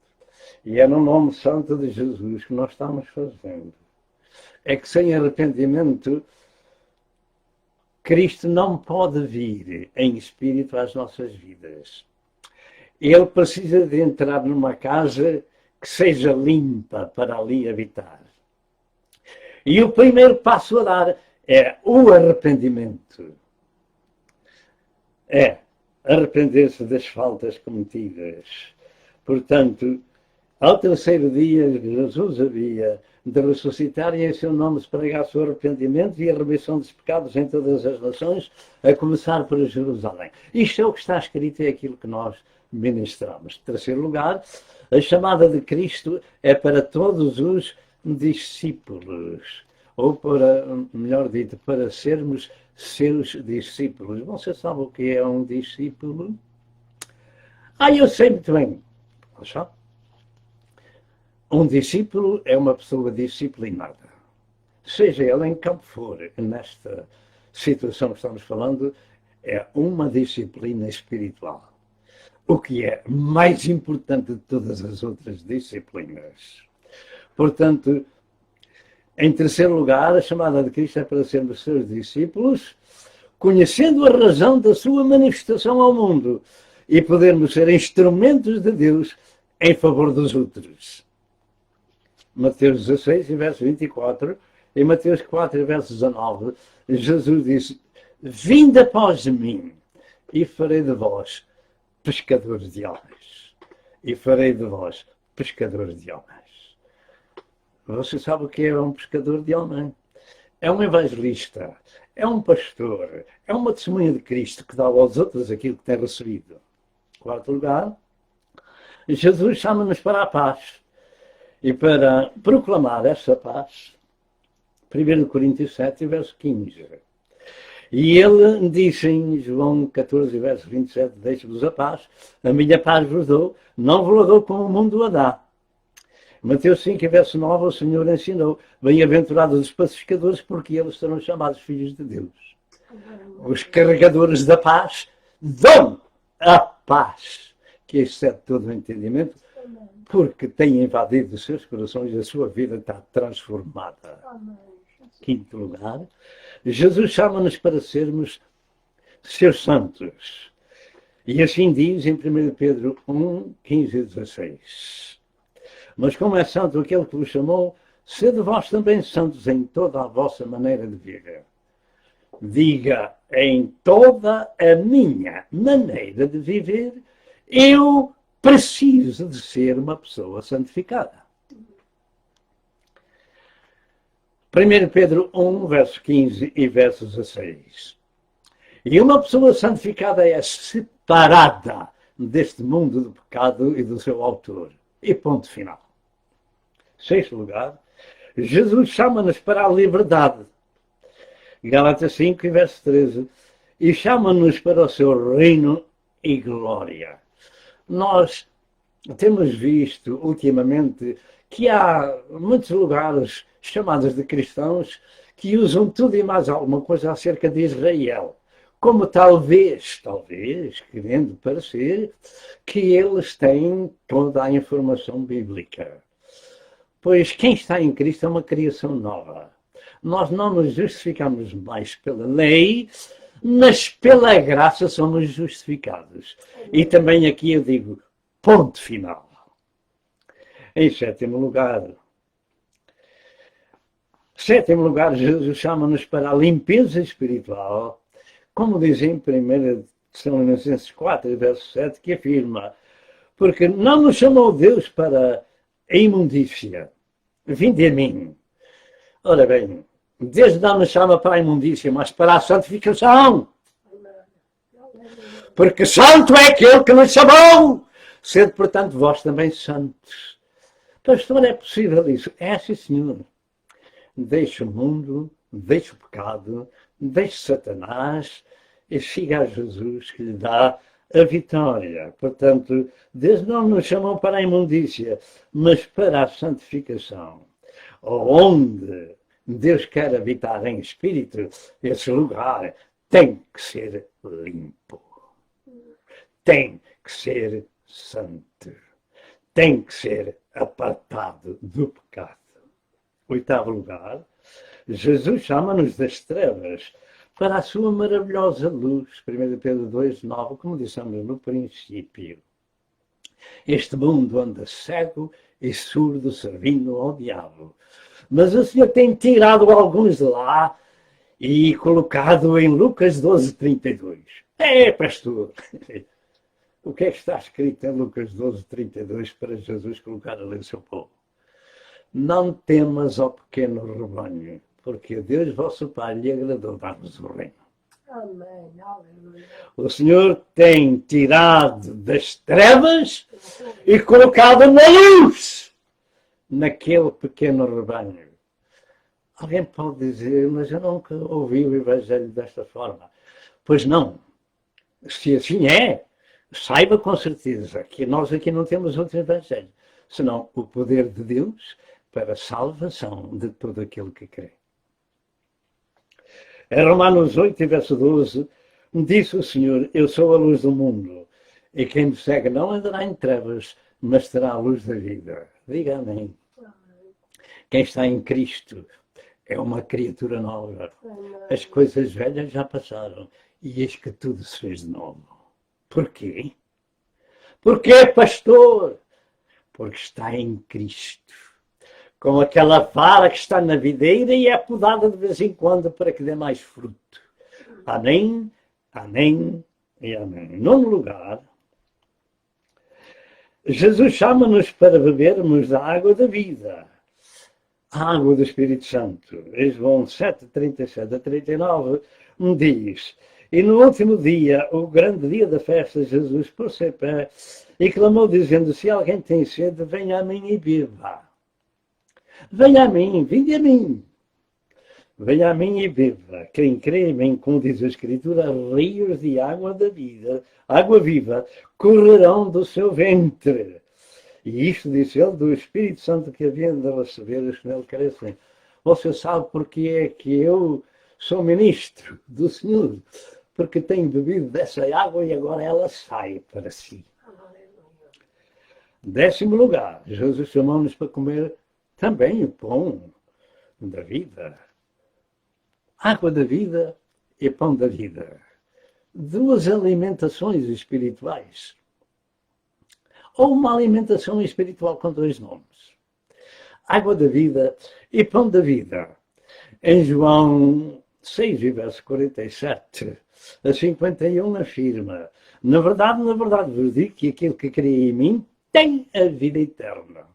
E é no nome santo de Jesus que nós estamos fazendo. É que sem arrependimento, Cristo não pode vir em espírito às nossas vidas. Ele precisa de entrar numa casa que seja limpa para ali habitar. E o primeiro passo a dar é o arrependimento. É arrepender-se das faltas cometidas. Portanto, ao terceiro dia, Jesus havia de ressuscitar e em seu nome se pregasse o arrependimento e a remissão dos pecados em todas as nações, a começar por Jerusalém. Isto é o que está escrito e é aquilo que nós ministramos. Em terceiro lugar, a chamada de Cristo é para todos os discípulos, ou para, melhor dito, para sermos seus discípulos. Você sabe o que é um discípulo? Eu sei muito bem. Sabe? Um discípulo é uma pessoa disciplinada. Seja ela em campo for, nesta situação que estamos falando, é uma disciplina espiritual. O que é mais importante de todas as outras disciplinas. Portanto, em terceiro lugar, a chamada de Cristo é para sermos seus discípulos, conhecendo a razão da sua manifestação ao mundo e podermos ser instrumentos de Deus em favor dos outros. Mateus 16, verso 24, e Mateus 4, verso 19, Jesus disse: vinde após mim e farei de vós pescadores de almas. e farei de vós pescadores de homens. Você sabe o que é um pescador de homens? É um evangelista, é um pastor, é uma testemunha de Cristo que dá aos outros aquilo que tem recebido. Quarto lugar, Jesus chama-nos para a paz e para proclamar essa paz. 1 Coríntios 7, verso 15. E ele diz em João 14, verso 27, deixo-vos a paz, a minha paz vos dou, não vos dou como o mundo a dá. Mateus 5, verso 9, o Senhor ensinou, bem-aventurados os pacificadores, porque eles serão chamados filhos de Deus. Os carregadores da paz dão a paz, que excede todo o entendimento, porque tem invadido os seus corações e a sua vida está transformada. Quinto lugar, Jesus chama-nos para sermos seus santos. E assim diz em 1 Pedro 1, 15 e 16. Mas como é santo aquele que vos chamou, sede vós também santos em toda a vossa maneira de viver. Diga, em toda a minha maneira de viver, eu preciso de ser uma pessoa santificada. 1 Pedro 1, verso 15 e verso 16. E uma pessoa santificada é separada deste mundo do pecado e do seu autor. E ponto final. Sexto lugar, Jesus chama-nos para a liberdade. Gálatas 5, verso 13. E chama-nos para o seu reino e glória. Nós temos visto ultimamente que há muitos lugares chamados de cristãos que usam tudo e mais alguma coisa acerca de Israel. Como talvez, querendo parecer, que eles têm toda a informação bíblica. Pois quem está em Cristo é uma criação nova. Nós não nos justificamos mais pela lei, mas pela graça somos justificados. E também aqui eu digo, ponto final. Em sétimo lugar, Jesus chama-nos para a limpeza espiritual, como diz em 1 Tessalonicenses 4, verso 7, que afirma, porque não nos chamou Deus para a imundícia. Vinde a mim. Ora bem, Deus não nos chama para a imundícia, mas para a santificação. Porque santo é aquele que nos chamou. Sede, portanto, vós também santos. Pastor, é possível isso? É, sim, senhor. Deixe o mundo, deixe o pecado, deixe Satanás e siga a Jesus que lhe dá a vitória. Portanto, Deus não nos chamou para a imundícia, mas para a santificação. Onde Deus quer habitar em espírito, esse lugar tem que ser limpo. Tem que ser santo. Tem que ser apartado do pecado. Oitavo lugar, Jesus chama-nos das trevas para a sua maravilhosa luz. 1 Pedro 2, 9, como dissemos no princípio. Este mundo anda cego e surdo servindo ao diabo. Mas o Senhor tem tirado alguns de lá e colocado em Lucas 12, 32. Pastor, o que é que está escrito em Lucas 12, 32 para Jesus colocar ali o seu povo? Não temas, ó pequeno rebanho, porque a Deus vosso Pai lhe agradou dar-vos o reino. Amém. Aleluia. O Senhor tem tirado das trevas e colocado na luz, naquele pequeno rebanho. Alguém pode dizer, mas eu nunca ouvi o Evangelho desta forma. Pois não. Se assim é, saiba com certeza que nós aqui não temos outro Evangelho, senão o poder de Deus para a salvação de todo aquele que crê. Em Romanos 8, verso 12, disse o Senhor, eu sou a luz do mundo, e quem me segue não andará em trevas, mas terá a luz da vida. Diga amém. Quem está em Cristo é uma criatura nova. As coisas velhas já passaram, e eis que tudo se fez de novo. Porquê? Porquê, pastor? Porque está em Cristo. Com aquela vara que está na videira e é podada de vez em quando para que dê mais fruto. Amém, amém e amém. Nono lugar, Jesus chama-nos para bebermos da água da vida, a água do Espírito Santo. João 7, 37 a 39 diz: e no último dia, o grande dia da festa, Jesus pôs-se em pé e clamou dizendo: se alguém tem sede, venha a mim e beba. Venha a mim, vinde a mim. Venha a mim e beba. Quem crê em mim, como diz a Escritura, rios de água da vida, água viva, correrão do seu ventre. E isto disse ele do Espírito Santo que haviam de receber os que nele crescem. Você sabe porque é que eu sou ministro do Senhor? Porque tenho bebido dessa água e agora ela sai para si. 10º lugar, Jesus chamou-nos para comer também o pão da vida. Água da vida e pão da vida. Duas alimentações espirituais. Ou uma alimentação espiritual com dois nomes. Água da vida e pão da vida. Em João 6, verso 47 a 51 afirma: na verdade vos digo que aquele que crê em mim tem a vida eterna.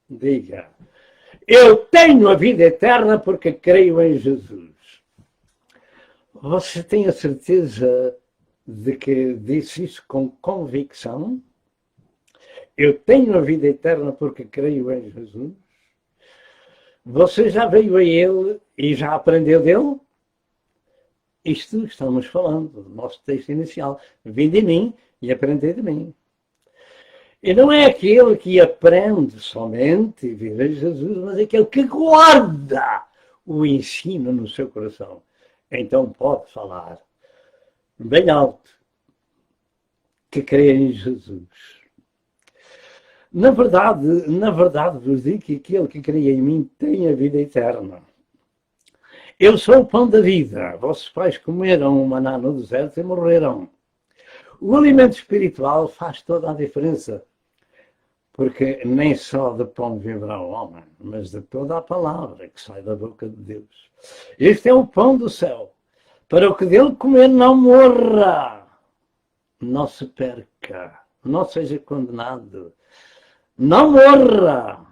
Diga: eu tenho a vida eterna porque creio em Jesus. Você tem a certeza de que disse isso com convicção? Eu tenho a vida eterna porque creio em Jesus. Você já veio a Ele e já aprendeu dele? Isto estamos falando do nosso texto inicial. Vinde de mim e aprendei de mim. E não é aquele que aprende somente e vive em Jesus, mas é aquele que guarda o ensino no seu coração. Então pode falar bem alto que crê em Jesus. Na verdade vos digo que aquele que crê em mim tem a vida eterna. Eu sou o pão da vida. Vossos pais comeram o maná no deserto e morreram. O alimento espiritual faz toda a diferença. Porque nem só de pão viverá o homem, mas de toda a palavra que sai da boca de Deus. Este é o pão do céu. Para o que dele comer não morra, não se perca, não seja condenado. Não morra.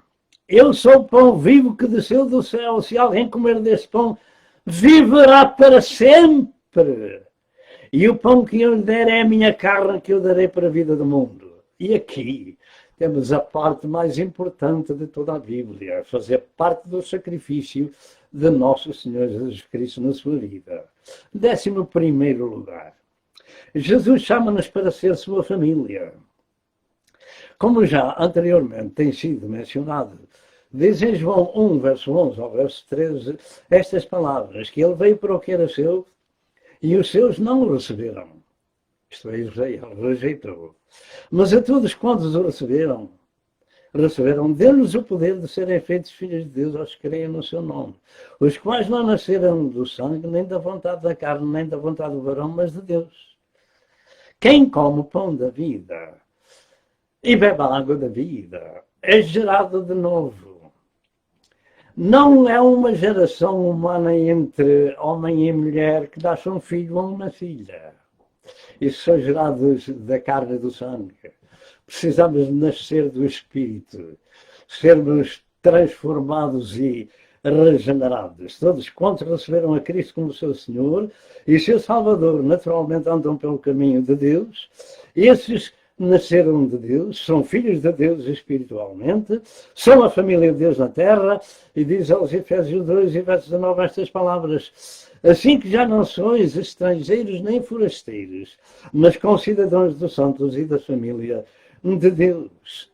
Eu sou o pão vivo que desceu do céu. Se alguém comer desse pão, viverá para sempre. E o pão que eu lhe der é a minha carne que eu darei para a vida do mundo. E aqui temos a parte mais importante de toda a Bíblia, fazer parte do sacrifício de nosso Senhor Jesus Cristo na sua vida. 11º lugar. Jesus chama-nos para ser sua família. Como já anteriormente tem sido mencionado, diz em João 1, verso 11 ao verso 13, estas palavras, que ele veio para o que era seu e os seus não o receberam. Isto é, Israel rejeitou. Mas a todos quantos o receberam, deu-lhes o poder de serem feitos filhos de Deus aos que creem no seu nome, os quais não nasceram do sangue, nem da vontade da carne, nem da vontade do varão, mas de Deus. Quem come o pão da vida e bebe a água da vida é gerado de novo. Não é uma geração humana entre homem e mulher que nasce um filho ou uma filha. Isso são gerados da carne e do sangue. Precisamos nascer do Espírito, sermos transformados e regenerados. Todos quantos receberam a Cristo como seu Senhor e seu Salvador, naturalmente andam pelo caminho de Deus. Esses nasceram de Deus, são filhos de Deus espiritualmente, são a família de Deus na terra, e diz aos Efésios 2, verso 19, estas palavras: assim que já não sois estrangeiros nem forasteiros, mas concidadãos dos santos e da família de Deus.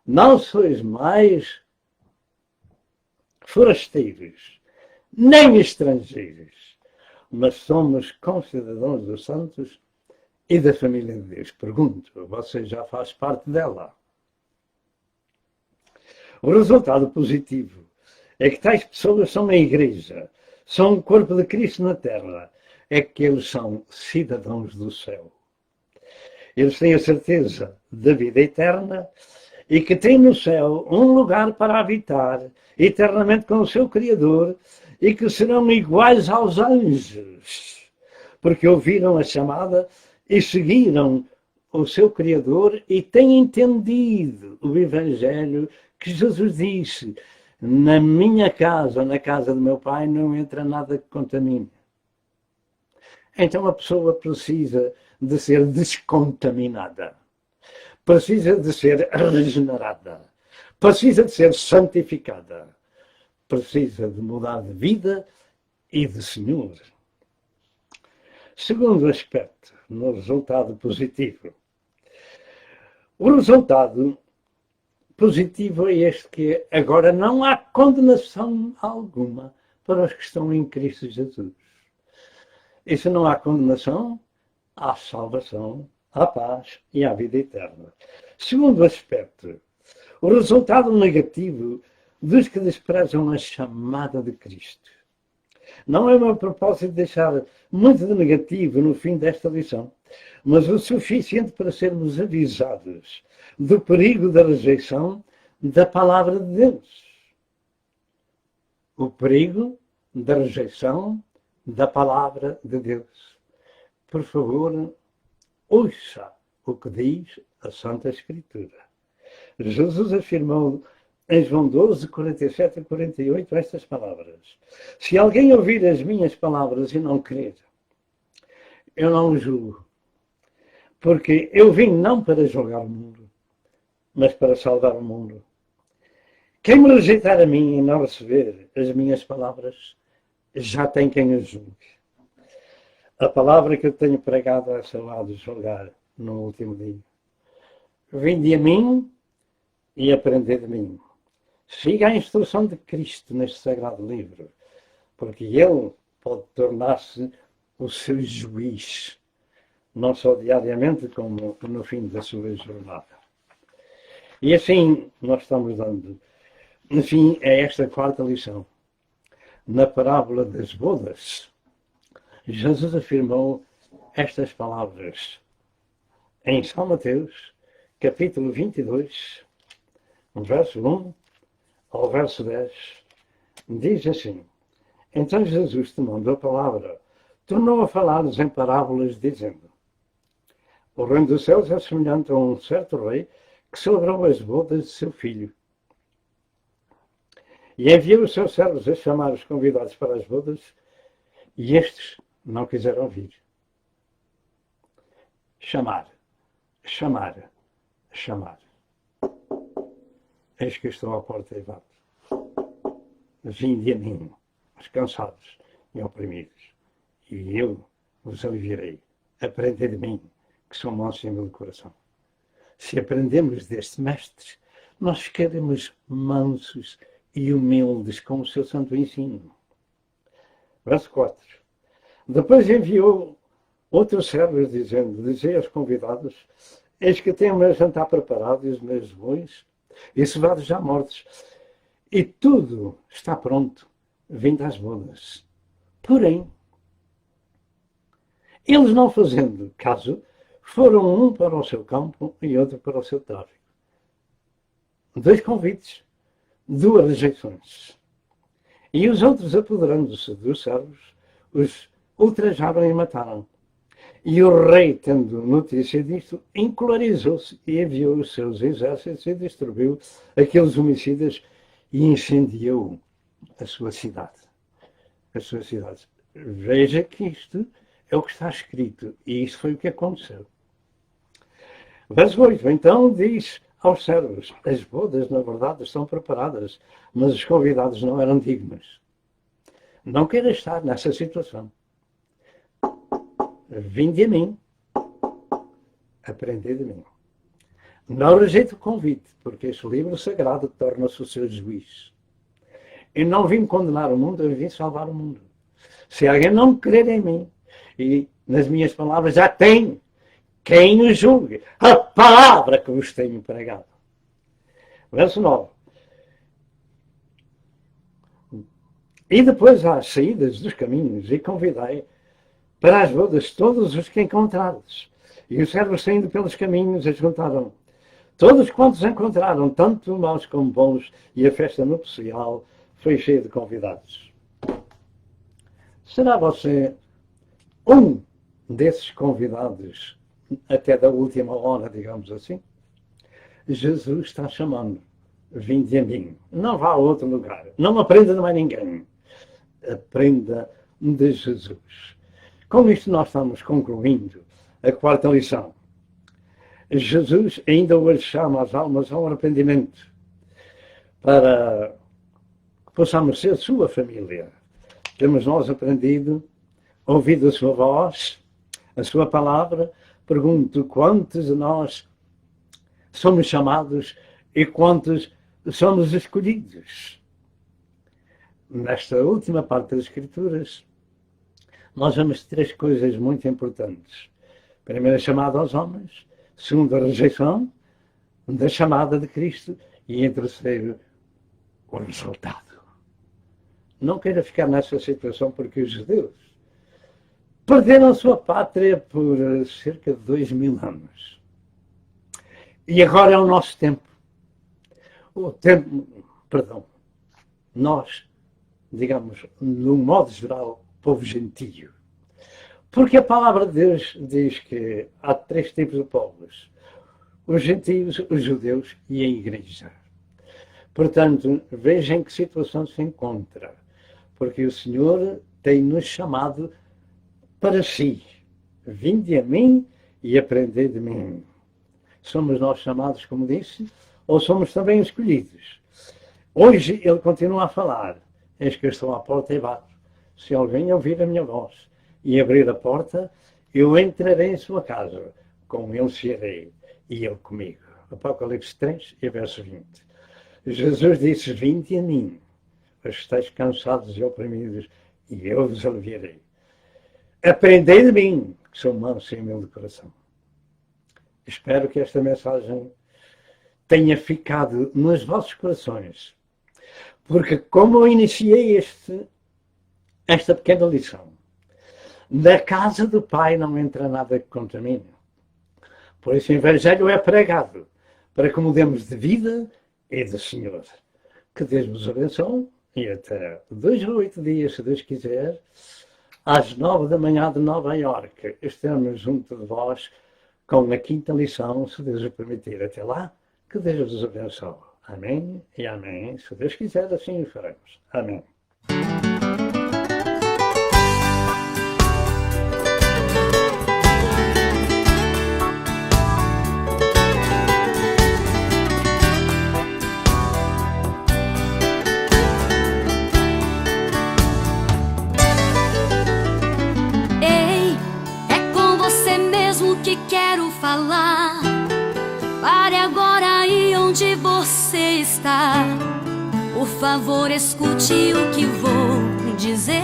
Não sois mais forasteiros, nem estrangeiros, mas somos concidadãos dos santos e da família de Deus. Pergunto, você já faz parte dela? O resultado positivo é que tais pessoas são a igreja, são o corpo de Cristo na terra, é que eles são cidadãos do céu. Eles têm a certeza da vida eterna e que têm no céu um lugar para habitar eternamente com o seu Criador e que serão iguais aos anjos, porque ouviram a chamada e seguiram o seu Criador e tem entendido o Evangelho que Jesus disse: na minha casa, na casa do meu Pai, não entra nada que contamine. Então a pessoa precisa de ser descontaminada, precisa de ser regenerada, precisa de ser santificada, precisa de mudar de vida e de Senhor. Segundo aspecto, no resultado positivo. O resultado positivo é este, que agora não há condenação alguma para os que estão em Cristo Jesus. E se não há condenação, há salvação, há paz e há vida eterna. Segundo aspecto, o resultado negativo dos que desprezam a chamada de Cristo. Não é o meu propósito deixar muito de negativo no fim desta lição, mas o suficiente para sermos avisados do perigo da rejeição da palavra de Deus. O perigo da rejeição da palavra de Deus. Por favor, ouça o que diz a Santa Escritura. Jesus afirmou em João 12, 47 e 48, estas palavras: se alguém ouvir as minhas palavras e não crer, eu não o julgo, porque eu vim não para julgar o mundo, mas para salvar o mundo. Quem me rejeitar a mim e não receber as minhas palavras, já tem quem o julgue. A palavra que eu tenho pregado a seu lado julgar no último dia. Vinde a mim e aprendei de mim. Siga a instrução de Cristo neste sagrado livro, porque Ele pode tornar-se o seu juiz, não só diariamente, como no fim da sua jornada. E assim nós estamos dando, enfim, a esta quarta lição. Na parábola das bodas, Jesus afirmou estas palavras em São Mateus, capítulo 22, verso 1 ao verso 10, diz assim: então Jesus, tomando a palavra, tornou a falar-lhes em parábolas, dizendo: o reino dos céus é semelhante a um certo rei que celebrou as bodas de seu filho. E enviou os seus servos a chamar os convidados para as bodas, e estes não quiseram vir. Chamar, chamar, chamar. Eis que estou à porta e bato. Vinde a mim, os cansados e oprimidos, e eu vos aliviarei. Aprendei de mim, que sou manso e humilde de coração. Se aprendemos deste mestre, nós ficaremos mansos e humildes com o seu santo ensino. Verso 4. Depois enviou outros servos, dizendo: dizei aos convidados: eis que tenho o meu jantar preparado e os meus bois e cevados já mortos, e tudo está pronto, vindo às bodas. Porém, eles, não fazendo caso, foram um para o seu campo e outro para o seu tráfico. 2 convites, 2 rejeições. E os outros, apoderando-se dos servos, os ultrajaram e mataram. E o rei, tendo notícia disto, encolarizou-se e enviou os seus exércitos e destruiu aqueles homicidas e incendiou a sua cidade. As suas cidades. Veja que isto é o que está escrito, e isso foi o que aconteceu. Verso 8. Então diz aos servos: as bodas, na verdade, estão preparadas, mas os convidados não eram dignos. Não quero estar nessa situação. Vinde a mim, aprendei de mim. Não rejeite o convite, porque este livro sagrado torna-se o seu juiz. Eu não vim condenar o mundo, eu vim salvar o mundo. Se alguém não crer em mim e nas minhas palavras, já tem quem o julgue. A palavra que vos tenho pregado. Verso 9. E depois às saídas dos caminhos, e convidai para as bodas todos os que encontrares. E os servos, saindo pelos caminhos, ajuntaram todos quantos encontraram, tanto maus como bons, e a festa nupcial foi cheia de convidados. Será você um desses convidados até da última hora, digamos assim, Jesus está chamando. Vinde a mim. Não vá a outro lugar. Não aprenda de mais ninguém. Aprenda de Jesus. Com isto nós estamos concluindo a quarta lição. Jesus ainda hoje chama as almas ao arrependimento para que possamos ser sua família. Temos nós aprendido, ouvido a sua voz, a sua palavra. Pergunto quantos de nós somos chamados e quantos somos escolhidos. Nesta última parte das Escrituras, nós vemos três coisas muito importantes. Primeiro, a chamada aos homens. Segundo, a rejeição da chamada de Cristo. E em terceiro, o resultado. Não queira ficar nessa situação, porque os judeus perderam a sua pátria por cerca de 2000 anos. E agora é o nosso tempo. Nós, digamos, no modo geral, povo gentio. Porque a palavra de Deus diz que há três tipos de povos: os gentios, os judeus e a igreja. Portanto, veja em que situação se encontra. Porque o Senhor tem-nos chamado para si. Vinde a mim e aprendei de mim. Somos nós chamados, como disse, ou somos também escolhidos? Hoje ele continua a falar. Eis que eu estou à porta e bato. Se alguém ouvir a minha voz e abrir a porta, eu entrarei em sua casa, com ele cearei e ele comigo. Apocalipse 3, verso 20. Jesus disse: vinde a mim, os que estáis cansados e oprimidos, e eu vos aliviarei. Aprendei de mim, que sou manso e humilde de coração. Espero que esta mensagem tenha ficado nos vossos corações, porque como eu iniciei esta pequena lição, da casa do Pai não entra nada que contamine. Por isso o Evangelho é pregado, para que mudemos de vida e de Senhor. Que Deus vos abençoe e até 2 a 8 dias, se Deus quiser, às 9 da manhã de Nova Iorque, estamos junto de vós com a quinta lição, se Deus o permitir. Até lá, que Deus vos abençoe. Amém e amém. Se Deus quiser, assim o faremos. Amém. Quero falar. Pare agora aí onde você está. Por favor, escute o que vou dizer.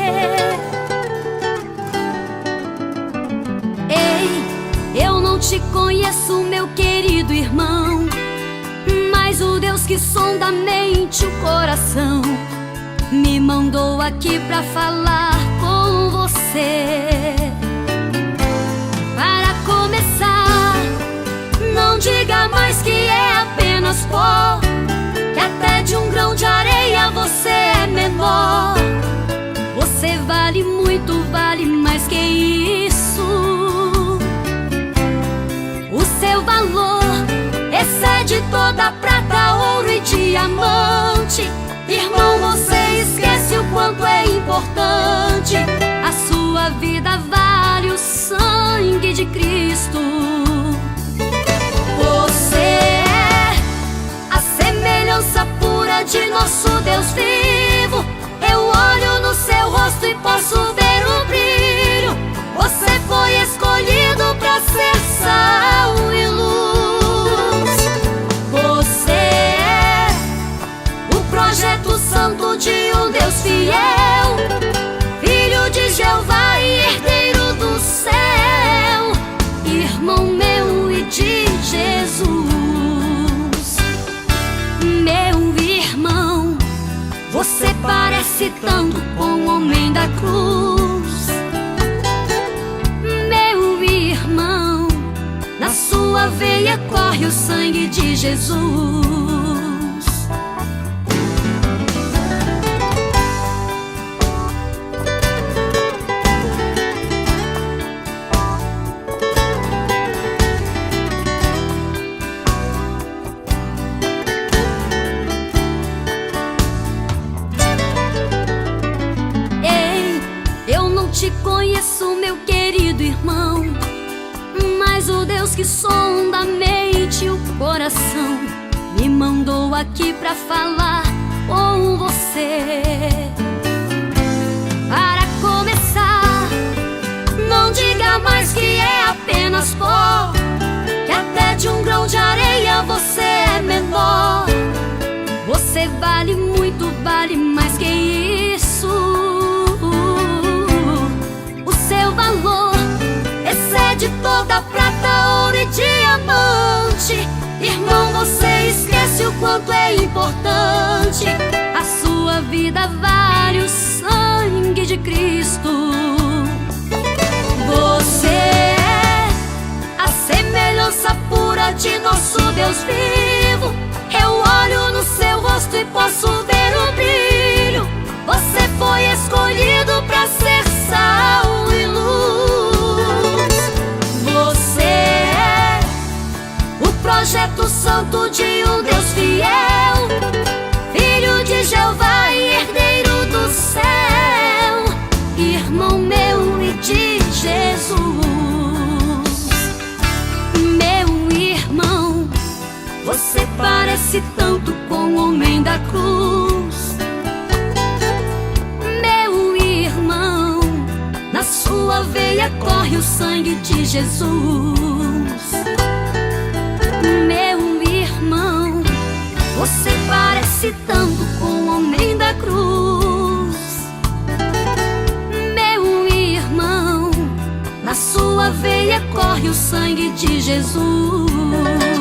Ei, eu não te conheço, meu querido irmão, mas o Deus que sonda a mente, o coração, me mandou aqui pra falar com você. Não diga mais que é apenas pó, que até de um grão de areia você é menor. Você vale muito, vale mais que isso. O seu valor excede toda prata, ouro e diamante. Irmão, você esquece o quanto é importante. A sua vida vale o sangue de Cristo. Você é a semelhança pura de nosso Deus vivo. Eu olho no seu rosto e posso ver o brilho. Você foi escolhido para ser sal e luz. Você é o projeto santo de um Deus fiel, filho de Jeová e herdeiro do céu. Irmão meu e de Jesus, meu irmão, você parece tanto com o homem da cruz. Meu irmão, na sua veia corre o sangue de Jesus. te conheço, meu querido irmão, mas o Deus que sonda a mente e o coração me mandou aqui pra falar com você. Para começar, não diga mais que é apenas pó, que até de um grão de areia você é menor. Você vale muito, vale mais que isso. O seu valor excede toda prata, ouro e diamante. Irmão, você esquece o quanto é importante. A sua vida vale o sangue de Cristo. Você é a semelhança pura de nosso Deus vivo. Eu olho no seu rosto e posso ver o brilho. Você foi escolhido pra ser sal e luz. Você é o projeto santo de um Deus fiel, filho de Jeová e herdeiro do céu, irmão meu e de Jesus. Meu irmão, você parece tanto com o homem da cruz. Meu irmão, na sua veia corre o sangue de Jesus. Meu irmão, você parece tanto com o homem da cruz. Meu irmão, na sua veia corre o sangue de Jesus.